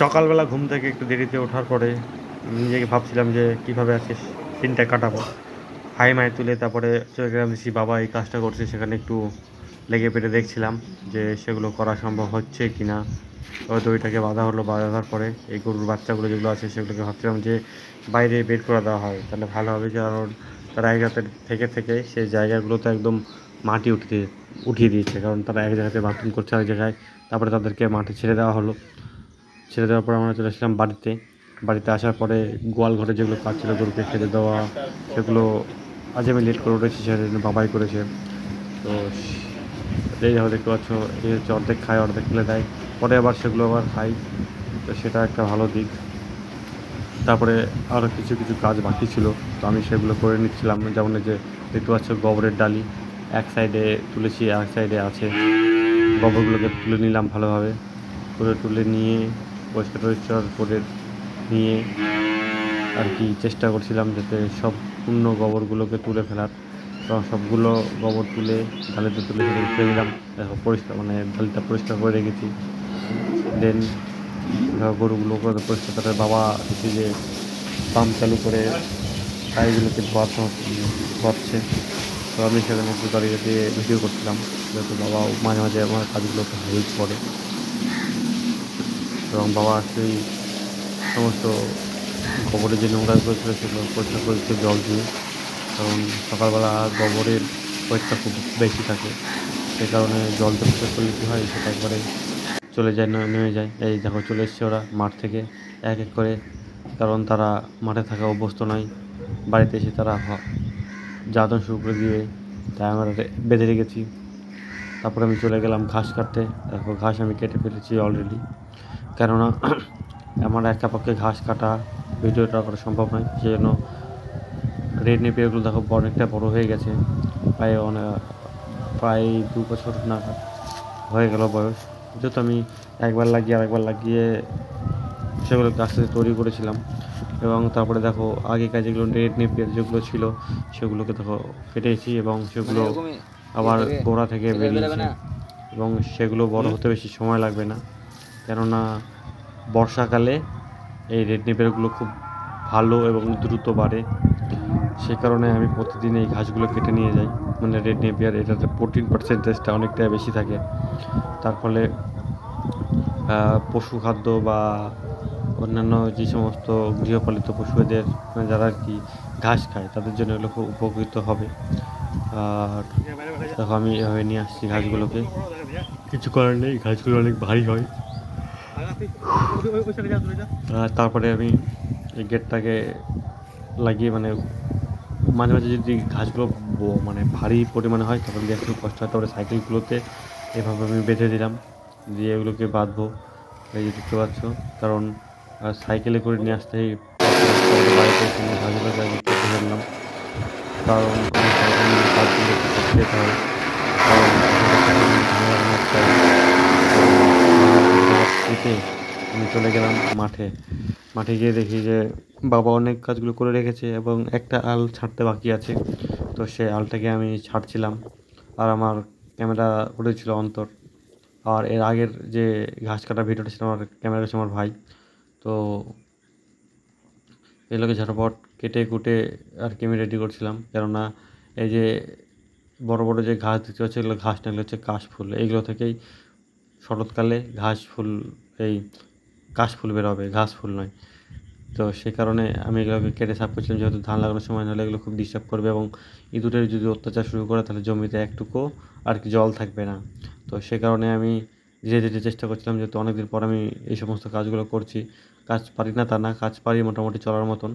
সকালবেলা ঘুম থেকে একটু দেরিতে ওঠার পরে নিজেকে ভাবছিলাম যে কীভাবে আজকে দিনটা কাটাবো। হাই মাই তুলে তারপরে চলে গেলাম, দেখছি বাবা এই কাজটা করছে, সেখানে একটু লেগে পেটে দেখছিলাম যে সেগুলো করা সম্ভব হচ্ছে কি না। দড়িটাকে বাঁধা হলো, বাঁধার পরে এই গরুর বাচ্চাগুলো যেগুলো আছে সেগুলোকে ভাবছিলাম যে বাইরে বের করে দেওয়া হয় তাহলে ভালো হবে, কারণ তারা এক জায়গাতে থেকে সেই জায়গাগুলোতে একদম মাটি উঠিয়ে দিয়েছে, কারণ তারা এক জায়গাতে বাথরুম করছে এক জায়গায়। তারপরে তাদেরকে মাঠে ছেড়ে দেওয়া হলো। ছেড়ে দেওয়ার পর আমরা চলে আসলাম বাড়িতে আসার পরে গোয়াল ঘরে যেগুলো কাজ ছিল গরুকে খেতে দেওয়া, সেগুলো আজ আমি লেট করে উঠেছি, সেটা বাবাই করেছে। তো এই দেখো দেখতে পাচ্ছ, এই হচ্ছে অর্ধেক খায় অর্ধেক ফেলে দেয়, পরে আবার সেগুলো আবার খাই, তো সেটা একটা ভালো দিক। তারপরে আরও কিছু কাজ বাকি ছিল, তো আমি সেগুলো করে নিচ্ছিলাম। যেমন যে দেখতে পাচ্ছ গোবরের ডালি এক সাইডে তুলেছি, এক সাইডে আছে, গোবরগুলোকে তুলে নিলাম ভালোভাবে, তুলে নিয়ে পরিষ্কার করে নিয়ে আর কি চেষ্টা করছিলাম যাতে সম্পূর্ণ গোবরগুলোকে তুলে ফেলার। তো সবগুলো গোবর তুলে ঢালিতে তুলে ফেলে দিলাম। দেখো পরিষ্কার, মানে ঢালিটা পরিষ্কার করে রেখেছি। দেন গরুগুলোকে পরিষ্কার করে বাবা দেখি যে পাম্প চালু করে গাড়িগুলোকে ধোয়াচ্ছে। তো আমি সেখানে একটু দাঁড়িয়ে দিয়ে ভিডিও করছিলাম, যেহেতু বাবা মাঝে মাঝে আমার কাজগুলোকে হেল্প করে। এবং বাবা সেই সমস্ত গোবরের যে নোংরাগুলো ছিল সেগুলো পরিষ্কার করেছে জল দিয়ে, কারণ সকালবেলা গোবরের ওয়েটটা খুব বেশি থাকে, সে কারণে জল পরিষ্কার করলে কী হয় সেটা একবারে চলে যায়, নেমে যায়। এই দেখো চলে এসছে ওরা মাঠ থেকে এক এক করে, কারণ তারা মাঠে থাকা অভ্যস্ত নয়, বাড়িতে এসে তারা জ্বালাতন শুরু করে দিবে, তাই আমরা বেঁধে রেখেছি। তারপরে আমি চলে গেলাম ঘাস কাটতে। দেখো ঘাস আমি কেটে ফেলেছি অলরেডি, কেননা আমার একা পক্ষে ঘাস কাটা ভিডিওটা করা সম্ভব নয়, সেই জন্য রেড নেপিয়ারগুলো দেখো অনেকটা বড় হয়ে গেছে, প্রায় 2 বছর নাগাদ হয়ে গেল বয়স। যেহেতু আমি একবার লাগিয়ে সেগুলোকে আস্তে আস্তে তৈরি করেছিলাম। এবং তারপরে দেখো আগেকার যেগুলো রেড নেপিয়ার যেগুলো ছিল সেগুলোকে দেখো কেটেছি, এবং সেগুলো আবার গোড়া থেকে বেরিয়েছে, এবং সেগুলো বড় হতে বেশি সময় লাগবে না, কেননা বর্ষাকালে এই রেড নেপিয়ারগুলো খুব ভালো এবং দ্রুত বাড়ে। সে কারণে আমি প্রতিদিন এই ঘাসগুলো কেটে নিয়ে যাই। মানে রেড নেপিয়ার এটাতে প্রোটিন পার্সেন্টেজটা অনেকটাই বেশি থাকে, তার ফলে পশু খাদ্য বা অন্যান্য যে সমস্ত গৃহপালিত পশুদের যারা আর কি ঘাস খায় তাদের জন্য এগুলো খুব উপকৃত হবে। আর দেখো আমি এভাবে নিয়ে আসছি ঘাসগুলোকে, কিছু করার নেই, ঘাসগুলো অনেক ভারী হয়। তারপরে আমি এই গেটটাকে লাগিয়ে মাঝে মাঝে যদি ঘাসগুলো মানে ভারী পরিমাণে হয় তখন দিয়ে একটু কষ্ট হয়, তারপরে সাইকেলগুলোতে এভাবে আমি বেঁধে দিলাম, দিয়ে এগুলোকে বাঁধবো। এই যে দেখতে পাচ্ছ, কারণ সাইকেলে করে নিয়ে আসতেই বাড়িতে ঘাসগুলোকে আগে কেটে ফেললাম, কারণ কাজগুলো যেতে হয়, কারণ আমি চলে গেলাম মাঠে গিয়ে দেখি যে বাবা অনেক কাজগুলো করে রেখেছে এবং একটা আল ছাড়তে বাকি আছে। তো সেই আলটাকে আমি ছাড়ছিলাম, আর আমার ক্যামেরা উঠেছিল অন্তর। আর এর আগের যে ঘাস কাটা ভিডিওটা ছিল, আমার ক্যামেরা ছিল আমার ভাই। তো এগুলোকে ঝটপট কেটে কুটে আর কি আমি রেডি করছিলাম, কেননা এই যে বড় বড় যে ঘাস দেখতে পাচ্ছি এগুলো ঘাস না, এগুলো হচ্ছে কাশফুল। এইগুলো থেকেই শরৎকালে এই কাশফুল বেরোবে, ঘাস ফুল নয়। তো সে কারণে আমি এগুলোকে কেটে সাফ করছিলাম, যেহেতু ধান লাগানোর সময় হলে এগুলো খুব ডিস্টার্ব করবে, এবং ইঁদুরের যদি অত্যাচার শুরু করে তাহলে জমিতে একটুকু আর কি জল থাকবে না। তো সে কারণে আমি ধীরে ধীরে চেষ্টা করছিলাম, যেহেতু অনেকদিন পর আমি এই সমস্ত কাজগুলো করছি। কাজ পারি না তা না, কাজ পারি মোটামুটি চলার মতন,